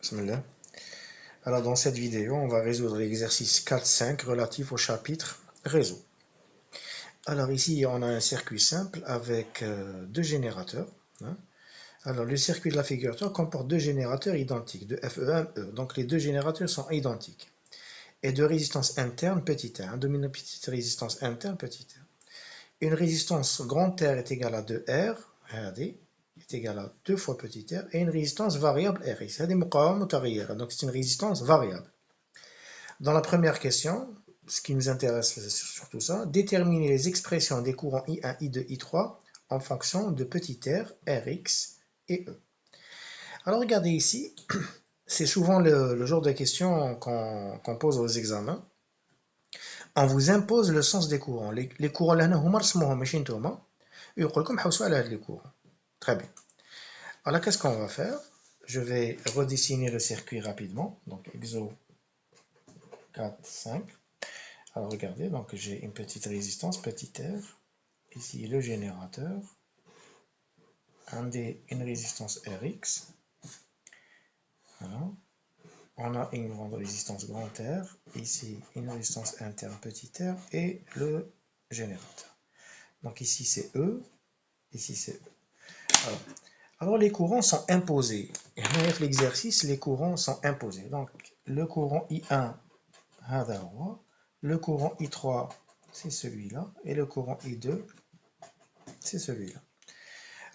Bismillah. Alors dans cette vidéo, on va résoudre l'exercice 4-5 relatif au chapitre réseau. Alors ici, on a un circuit simple avec deux générateurs. Hein. Alors le circuit de la figure 3 comporte deux générateurs identiques, de FE1E. Donc les deux générateurs sont identiques. Et de résistance interne petit r, une petite résistance interne petit r. Une résistance grand R est égale à 2R, est égale à 2 fois petit r, et une résistance variable Rx. Donc c'est une résistance variable. Dans la première question, ce qui nous intéresse, c'est surtout ça, déterminer les expressions des courants I1, I2, I3 en fonction de petit r, Rx et E. Alors regardez ici, c'est souvent le genre de question qu'on pose aux examens. On vous impose le sens des courants. Les courants là هما رسموهم ماشي نتوما ويقول لكم حوسوا على هاد les courants. Très bien. Alors qu'est-ce qu'on va faire? Je vais redessiner le circuit rapidement. Donc exo 4, 5. Alors regardez, donc j'ai une petite résistance, petit r. Ici le générateur. Une résistance Rx. Voilà. On a une grande résistance grand R. Ici une résistance interne petit r et le générateur. Donc ici c'est E. Ici c'est E. Alors les courants sont imposés. Et avec l'exercice, les courants sont imposés. Donc le courant I1, le courant I3, c'est celui-là. Et le courant I2, c'est celui-là.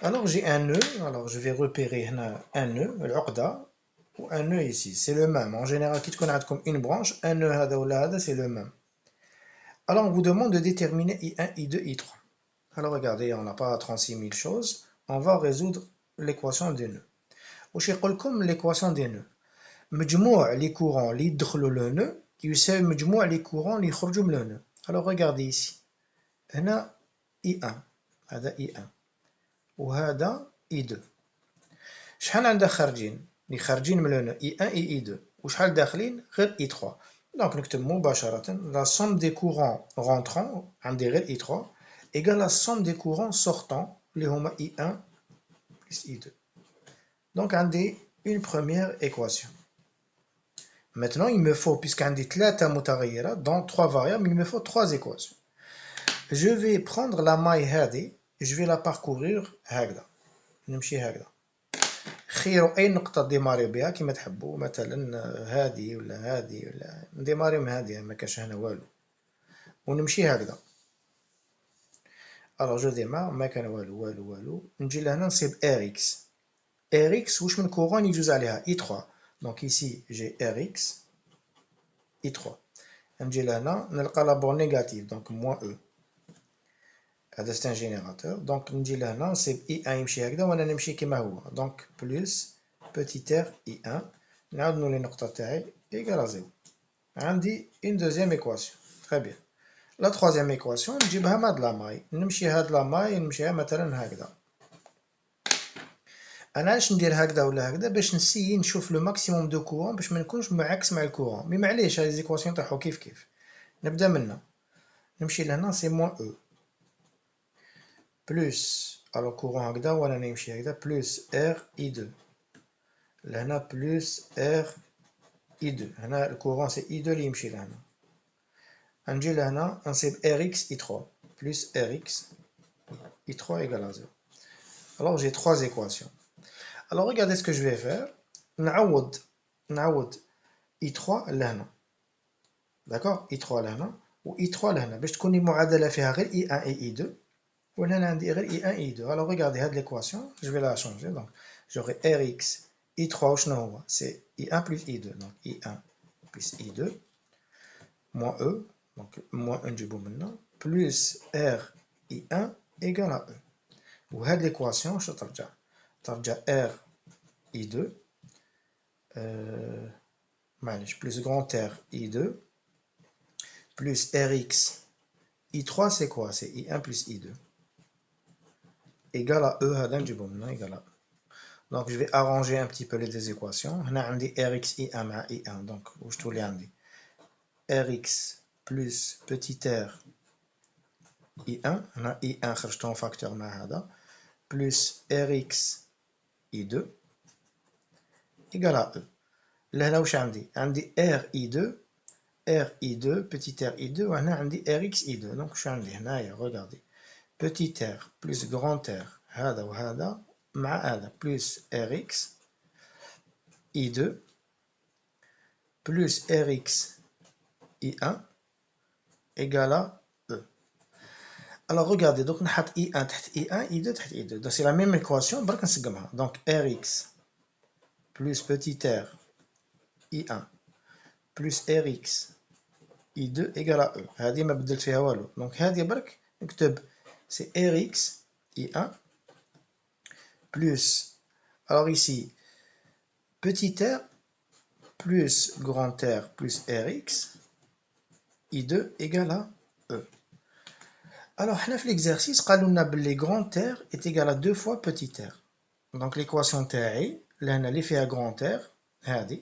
Alors j'ai un nœud. Alors je vais repérer un nœud, l'uqda, ou un nœud ici. C'est le même. En général, qui te comme une branche, un nœud c'est le même. Alors on vous demande de déterminer I1, I2, I3. Alors regardez, on n'a pas 36 000 choses. On va résoudre l'équation des nœuds. واش يقول لكم l'équation des nœuds مجموع les courants اللي يدخلوا le nœud يساوي مجموع les courants اللي يخرجوا من le nœud. Alors regardez ici هنا I1 هذا I1 وهذا I2 شحال عندنا خارجين اللي خارجين من le nœud I1 et I2 وشحال داخلين غير I3. Donc نكتب مباشرة la somme des courants rentrants عندي غير I3 égale la somme des courants sortants اللي هما I1 plus I2. Donc عندي une première équation. Maintenant, il me faut, puisqu'on dit dans trois variables, il me faut trois équations. Je vais prendre la maille هذه, je vais la parcourir هكذا. نمشي هكذا. خيروا أي نقطة ديماري بها كما تحبوا، مثلا هذه ولا هذه ولا نديماري من هذه ما كاش هنا والو. ونمشي هكذا. Alors je démarre ما كان والو. نجي لهنا نصيب Rx. Rx واش من كورون يجوز عليها I3. Donc ici j'ai Rx. I3. نجي لهنا نلقى لا بور نيجاتيف دونك موان او. هذا c'est un générateur. دونك نجي لهنا نصيب I1 يمشي هكذا وانا نمشي كما هو. دونك بلس بوتي r I1 نعاود نولي النقطة تاعي ايكال ا زيرو. عندي une deuxième équation. Très bien. La troisième équation نجيبها من هاد لا ماي. نمشي هاد لا ماي نمشيها مثلا هكذا. انا علاش ندير هكذا ولا هكذا باش نسيي نشوف لو ماكسيموم دو كورون باش ما نكونش معكس مع الكورون. مي معليش هاد ليزيكواسيون يطيحو كيف. نبدا منا. نمشي لهنا سي موان او. plus alors courant هكذا وانا نمشي هكذا plus R I2 لهنا plus R I2 هنا الكورون سي I2 اللي يمشي لهنا. نجي لهنا نصيب Rx I3 plus Rx I3 égale à 0. Alors j'ai trois équations. Alors regardez ce que je vais faire. نعوض I3 لهنا. D'accord, I3 لهنا و I3 لهنا باش تكون المعادلة فيها غير I1 et I2. وهنا عندي غير I1 et I2. Alors regardez هاد l'équation, je vais la changer. Donc j'aurai Rx I3 وشنو هو؟ C'est I1 plus I2. Donc I1 plus I2 moins E. Donc moins 1 نجيبو منا plus R I1 égale à E. وهاد l'équation واش ترجع؟ ترجع R I2 معليش plus grand R I2 plus Rx I3 c'est quoi? C'est I1 plus I2 égale à E هذا نجيبو منا égale à E. Donc je vais arranger un petit peu les deux équations. هنا عندي Rx I1 مع I1. Donc واش تولي عندي Rx plus petit r I1 هنا I1 خرجته فاكتور مع هذا plus Rx I2 égale à E. لهنا واش عندي R I2 R I2 petit R I2 وهنا عندي RX I2 دونك واش عندي هنايا regardez petit R plus grand R هذا وهذا مع هذا plus RX I2 plus RX I1 égale à E. Alors regardez, donc نحط I1 تحت I1 I2 تحت I2 donc c'est la même équation برك نسقمها donc RX plus petit R I1 plus RX I2 égale à E. هذه ما بدلت فيها والو donc هذه برك نكتب c'est RX I1 plus alors ici petit r plus grand R plus Rx I2 égale à E. Alors, dans l'exercice, قالوا لنا باللي grand R est égal à 2 fois petit r. Donc, l'équation تاعي اللي اللي فيها grand R هذه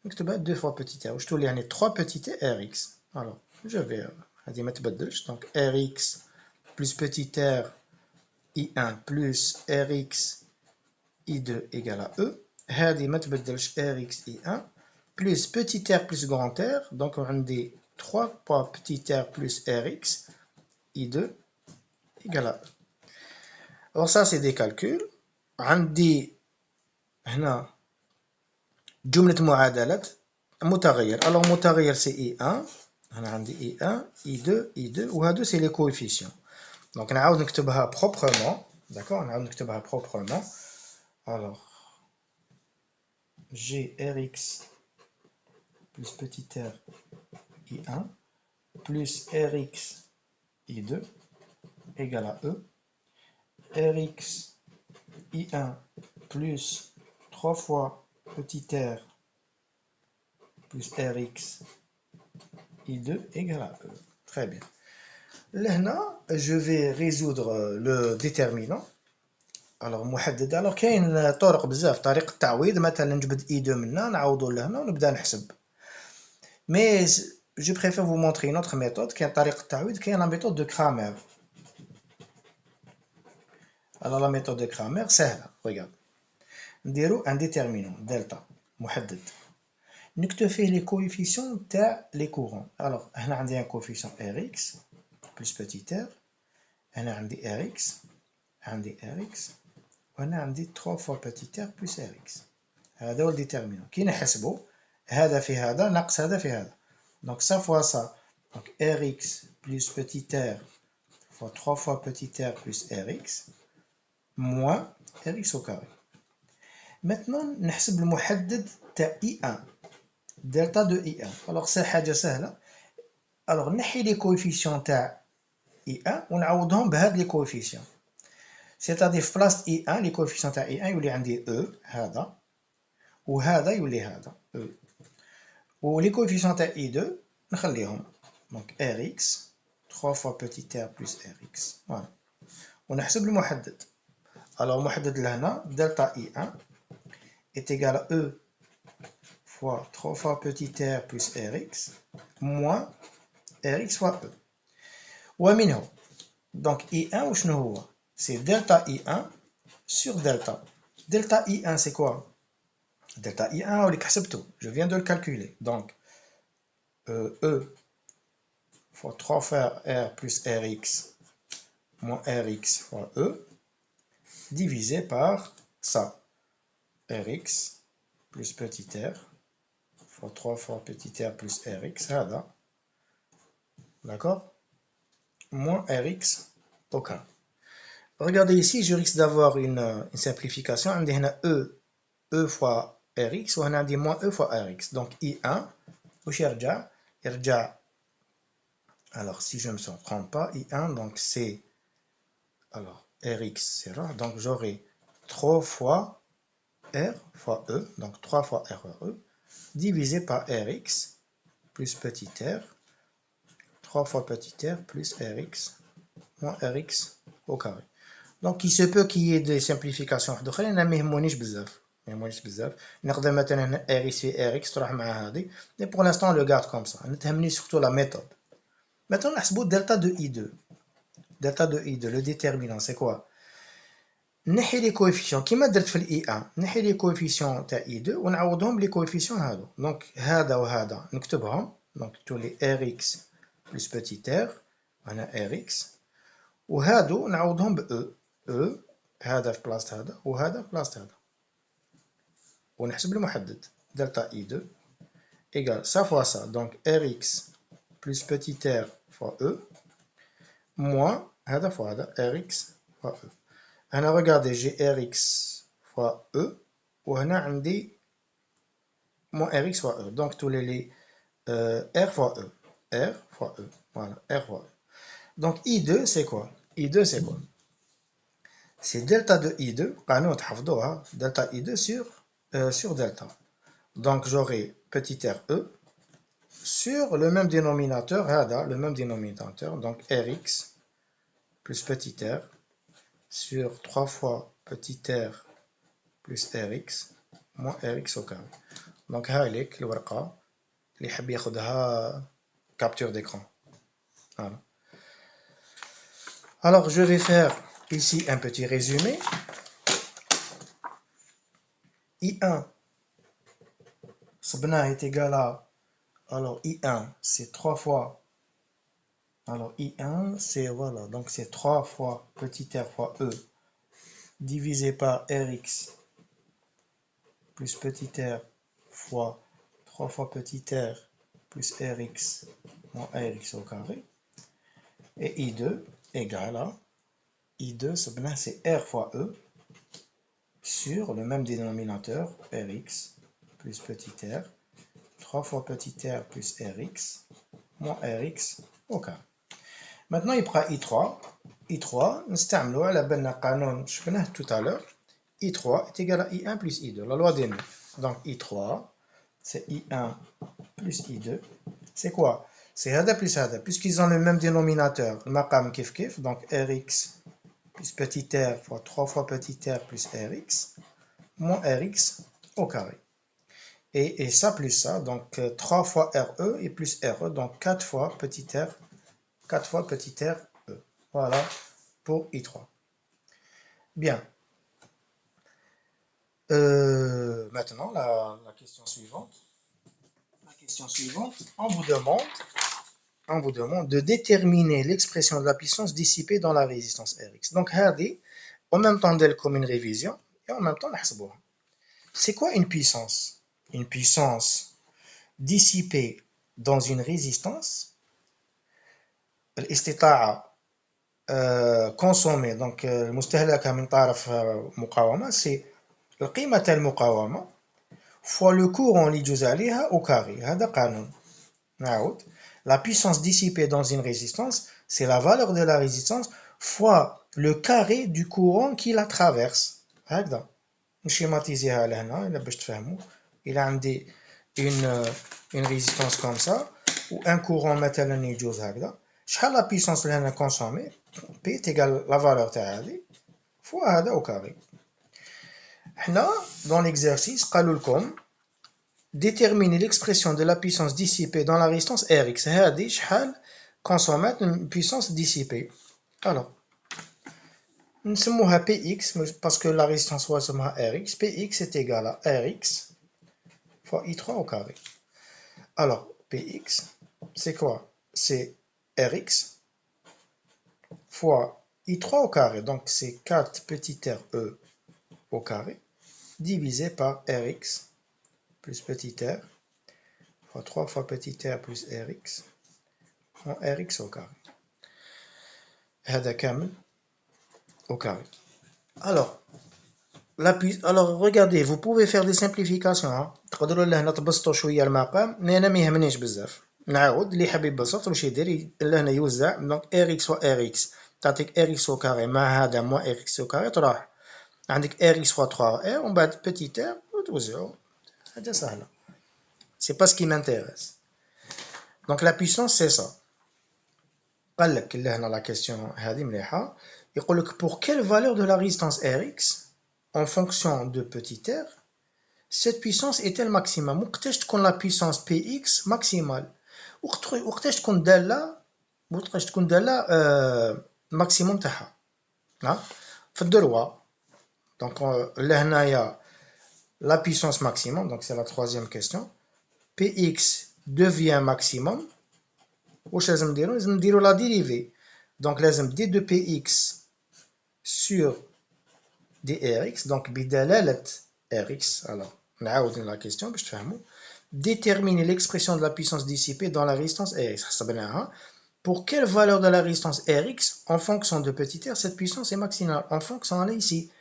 نكتبها 2 fois petit r. واش تولي يعني 3 petit Rx. Alors, je vais هذه ما تبدلش. Donc, Rx plus petit r I1 plus Rx I2 égale à E. هذه ما تبدلش Rx I1 plus petit r plus grand R. Donc, on a 3 fois petit r plus Rx I2 égale à E. Alors ça c'est des calculs. عندي هنا جملة معادلات متغير. Alors متغير c'est I1. هنا عندي I1 I2 I2 وهادو c'est les coefficients. Donc نعاود نكتبها proprement. D'accord, نعاود نكتبها proprement. Alors j'ai Rx plus petit r I1 plus Rx I2 égale à E. Rx I1 plus 3 fois petit r plus Rx I2 égale à E. Très bien. Là, je vais résoudre le déterminant. Alors, محدد. Alors, كاين طرق بزاف طريقة التعويض مثلا نجبد I2 منا نعوضو لهنا ونبدا نحسب. Mais je préfère vous montrer une autre méthode كاين طريقة التعويض كاين la méthode de Cramer. Alors la méthode de Cramer سهلة. Regarde. نديرو un déterminant delta محدد. نكتب فيه les coefficients تاع les courants. Alors هنا عندي un coefficient Rx plus petit r. هنا عندي Rx. عندي Rx. وهنا عندي 3 fois petit r plus Rx. هذا هو الديترمينون. كي نحسبو هذا في هذا ناقص هذا في هذا. Donc ça fois ça. Donc Rx plus petit r fois 3 fois petit r plus Rx moins Rx au carré. Maintenant نحسب المحدد تاع I1 delta de I1. Alors c'est حاجة سهلة. Alors نحي les coefficients تاع I1 ونعوضهم بهاد les coefficients. C'est-à-dire في بلاصة I1 les coefficients تاع I1 يولي عندي E هذا وهذا يولي هذا E. و les coefficients تاع I2 نخليهم. Donc Rx 3 fois petit r plus Rx. Voilà. ونحسب المحدد. Alors المحدد لهنا delta I1 est égal à E fois 3 fois petit r plus Rx moins Rx fois E. ومنه donc I1 وشنو هو c'est delta I1 sur delta. Delta I1 c'est quoi? Delta I1 هاوليك حسبته. Je viens de le calculer. Donc E fois 3 fois R plus Rx moins Rx fois E divisé par ça. Rx plus petit r fois 3 fois petit r plus Rx هذا. D'accord? Moins Rx au carré. Regardez ici, je risque d'avoir une simplification. On a E fois Rx ou on a moins E fois Rx. Donc I1, alors si je ne me trompe pas, I1, donc c'est alors Rx, c'est rare. Donc j'aurai 3 fois R fois E, donc 3 fois R fois E, divisé par Rx plus petit r, 3 fois petit r plus Rx moins Rx au carré. Donc il se peut qu'il y ait des simplifications واحدة أنا ما يهمونيش بزاف نقدر مثلا Rx في Rx تروح مع هذه mais pour l'instant on le garde comme ça نتهمني surtout la méthode. Maintenant نحسبو delta de I2. Delta de I2 le déterminant c'est quoi? نحي لي كويفيسيون كيما درت في الاي 1 نحي لي كويفيسيون تاع اي 2 ونعوضهم بلي كويفيسيون هادو دونك هذا وهذا نكتبهم دونك تولي ار اكس بلس بوتيت ار هنا ار اكس وهادو نعوضهم ب او هذا في بلاصه هذا وهذا في بلاصه هذا ونحسب المحدد دلتا اي 2 égale ça fois ça donc rx plus petit r fois e moins هذا fois هذا rx fois e هنا regardez j'ai rx fois e وهنا عندي moins rx fois e donc tous les r fois e r fois e voilà r fois e donc i2 c'est quoi i2 c'est quoi c'est delta de i2 قانون تحفظوها delta i2 sur delta donc j'aurai petit r e sur le même dénominateur, le même dénominateur, donc rx plus petit r sur 3 fois petit r plus rx moins rx au carré. Donc هايليك الورقة اللي يحب ياخدها capture d'écran. Voilà. Alors je vais faire ici un petit résumé. I1 صبناه est égal à alors I1 c'est 3 fois alors I1 c'est voilà donc c'est 3 fois petit r fois E divisé par Rx plus petit r fois 3 fois petit r plus Rx moins Rx au carré et I2 égale à I2 c'est R fois E sur le même dénominateur Rx plus petit r 3 fois petit r plus Rx moins Rx au carré. Maintenant, il prend I3. I3, نستعملوا على بالنا قانون شفناه tout à l'heure. I3 est égal à I1 plus I2, la loi des nœuds. Donc I3, c'est I1 plus I2. C'est quoi? C'est هذا plus هذا. Puisqu'ils ont le même dénominateur, le maqam kif kif, donc Rx plus petit r fois 3 fois petit r plus Rx, moins Rx au carré. Et ça plus ça, donc 3 fois RE et plus RE, donc 4 fois petit r 4 fois petit r E. Voilà pour I3. Bien. Maintenant, la question suivante. La question suivante, on vous demande de déterminer l'expression de la puissance dissipée dans la résistance Rx. Donc, هذه, en même temps d'elle comme une révision, et en même temps, نحسبوها. C'est quoi une puissance? Une puissance dissipée dans une résistance, الاستطاعة consommée, donc المستهلكة من طرف مقاومة, c'est القيمة تاع المقاومة fois le courant اللي يجوز عليها au carré. هذا قانون. نعاود. La puissance dissipée dans une résistance, c'est la valeur de la résistance fois le carré du courant qui la traverse. هكذا. نشيماتيزيها لهنا إلا باش تفهموا. إلا عندي une résistance comme ça ou un courant مثلا يجوز هكذا. شحال la puissance اللي هنا consommée P est égal la valeur تاع هذه fois هذا au carré. حنا dans l'exercice قالوا لكم déterminer l'expression de la puissance dissipée dans la résistance Rx. هذه شحال consommat une puissance dissipée. Alors نسموها Px parce que la résistance هو اسمها Rx. Px est égal à Rx fois I3 au carré. Alors Px c'est quoi? C'est Rx fois I3 au carré. Donc c'est 4 petit r E au carré divisé par Rx plus petit r fois 3 fois petit r plus Rx moins Rx au carré. هذا كامل au carré. Alors regardez, vous pouvez faire des simplifications. تقدروا لهنا تبسطوا شويه المقام مي انا ما يهمنيش بزاف. نعاود اللي حاب يبسط واش يدير لهنا يوزع دونك Rx و Rx تعطيك Rx au carré مع هذا moins Rx au carré تروح عندك Rx fois 3r ومن بعد petit r وتوزعوا. هذا سهله. C'est pas ce qui m'intéresse. Donc la puissance c'est ça. قال لك لهنا لا كيسيون هذه مليحه. يقول لك pour quelle valeur de la résistance Rx en fonction de petit r cette puissance est-elle maximum وقتاش تكون la puissance Px maximale وقتاش تكون داله maximum تاعها في الدروة Donc là, il y a la puissance maximum, donc c'est la troisième question. Px devient maximum. واش لازم نديرو؟ لازم نديرو la dérivée. Donc لازم d de px sur drx, donc بدلالة rx. Alors نعاود la question باش تفهموا. Déterminer l'expression de la puissance dissipée dans la résistance Rx. حسبناها. Pour quelle valeur de la résistance Rx, en fonction de petit r, cette puissance est maximale? En fonction, on est ici.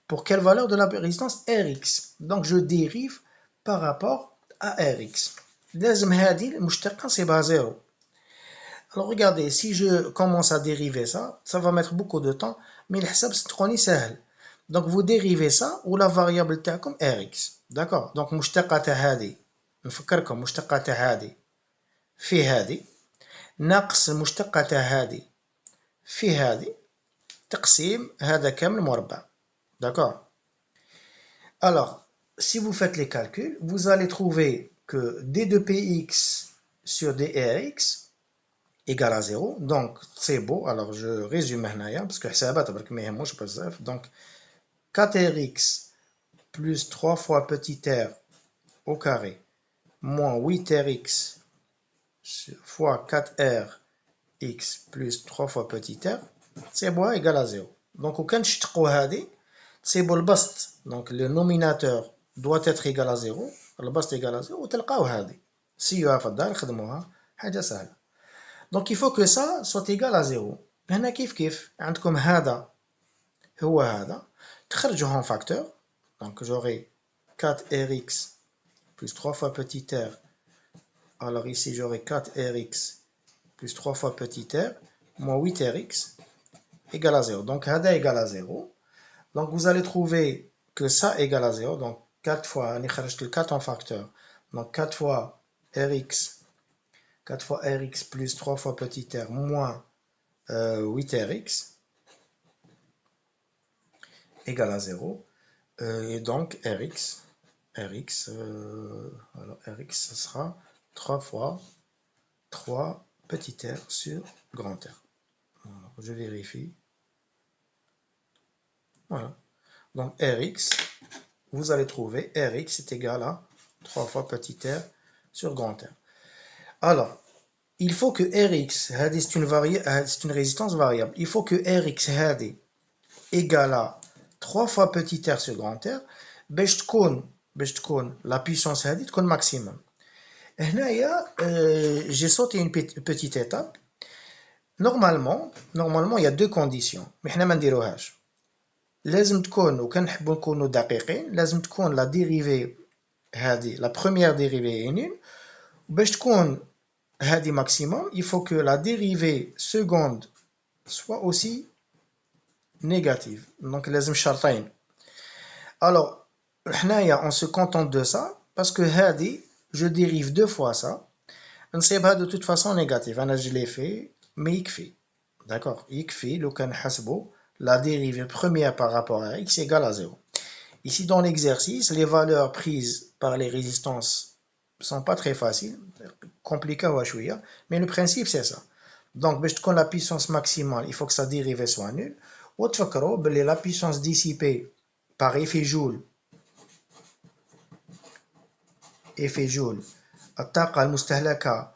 Pour quelle valeur de la résistance Rx? Donc je dérive par rapport à Rx. لازم هذه المشتقة نصيبها 0. Alors regardez, si je commence à dériver ça, ça va mettre beaucoup de temps, mais الحساب تقوني سهل. Donc vous dérivez ça ou la variable تاعكم Rx. D'accord? Donc مشتقة هذه نفكركم مشتقة هذه في هذه ناقص المشتقة هذه في هذه تقسيم هذا كامل مربع. D'accord? Alors, si vous faites les calculs, vous allez trouver que d de px sur drx égale à 0. Donc, c'est beau. Alors, je résume maintenant, parce que حسابات برك ما يهموش بزاف. Donc, 4rx plus 3 fois petit r au carré moins 8rx fois 4rx plus 3 fois petit r, c'est beau égale à 0. Donc, وكان نشتقوا هذه تصيبوا البسط. Donc, le nominateur doit être égal à 0. البسط égal à 0 وتلقاو هذه. سيوها في الدار خدموها حاجة سهلة. Donc il faut que ça soit égal à 0. هنا كيف عندكم هذا هو هذا تخرجوه en facteur. Donc j'aurai 4rx plus 3 fois petit r. Alors ici j'aurai 4rx plus 3 fois petit r moins 8rx égale à 0. Donc هذا égal à 0. Donc vous allez trouver que ça égale à 0. Donc 4 fois, on خرجت le 4 en facteur. Donc 4 fois rx 4 fois rx plus 3 fois petit r moins 8rx égale à 0. Et donc rx, alors rx, ce sera 3 fois 3 petit r sur grand R. Alors, je vérifie. Voilà. Donc rx, vous allez trouver rx est égal à 3 fois petit r sur grand R. Alors, il faut que Rx, c'est une résistance variable. Il faut que Rx égale à 3 fois petit r sur grand R باش تكون la puissance هذه تكون maximum. هنايا j'ai sauté une petite étape. Normalement il y a deux conditions mais حنا ما نديروهاش. لازم تكون وكان نحبوا نكونوا دقيقين لازم تكون la dérivée هذه la première dérivée est nulle باش تكون هذه maximum, il faut que la dérivée seconde soit aussi négative. Donc لازم شرطين. Alors حنايا on se contente de ça parce que هذه je dérive deux fois ça. نصيبها de toute façon négative. أنا je l'ai fait mais يكفي. D'accord? يكفي لو كان نحسبوا la dérivée première par rapport à x égale à 0. Ici dans l'exercice, les valeurs prises par les résistances sont pas très faciles, compliqué ou chouïa, mais le principe c'est ça. Donc, quand la puissance maximale, il faut que sa dérivée soit nulle. Ou la puissance dissipée par effet Joule, الطاقة المستهلكة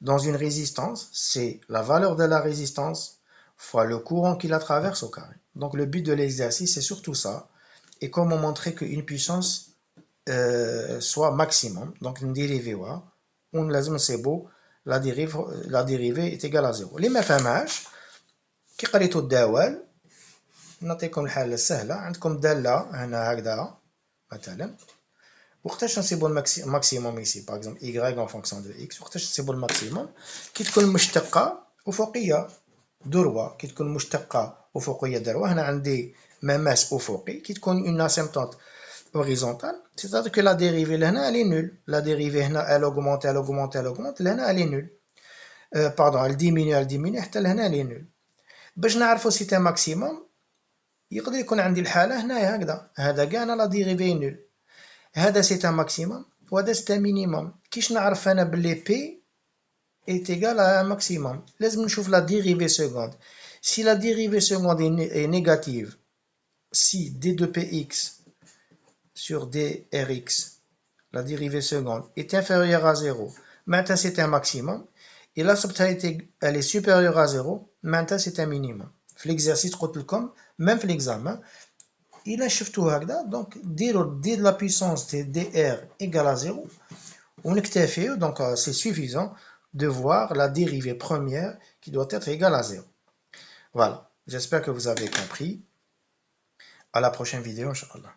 dans une résistance, c'est la valeur de la résistance fois le courant qui la traverse au carré. Donc, le but de l'exercice, c'est surtout ça. Et comment montrer qu'une puissance soit maximum. Donc, une dérivée, c'est beau, la dérivée est égale à 0. اللي ما فهمهاش كي قريتوا الدوال نعطيكم الحالة السهلة. عندكم دالة هنا هكذا مثلا وقتاش نصيبوا الماكسيموم ici par exemple y en fonction de x وقتاش نصيبوا الماكسيموم كي تكون مشتقة أفقية ذروة كي تكون مشتقة أفقية ذروة. هنا عندي مماس أفقي كي تكون une asymptote horizontale, c'est-à-dire que la dérivée elle est nulle. La dérivée elle augmente, là elle est nulle. Pardon, elle diminue, حتى لهنا elle est nulle. باش نعرفوا si c'est un maximum يقدر يكون عندي الحالة هنايا هكذا هذا كاع أنا la dérivée nulle. هذا c'est un maximum وهذا c'est un minimum. كيش نعرف أنا باللي P est égal à un maximum؟ لازم نشوف la dérivée seconde. Si la dérivée seconde est négative si d de px sur drx, la dérivée seconde, est inférieure à 0, maintenant c'est un maximum, et la subtotalité elle est supérieure à 0, maintenant c'est un minimum. في l'exercice قلت لكم même في l'examen إلا شفتوا هكذا دونك دير la puissance de dr égale à 0 ونكتفي, donc c'est suffisant de voir la dérivée première qui doit être égale à 0. Voilà, j'espère que vous avez compris. À la prochaine vidéo, Inch'Allah.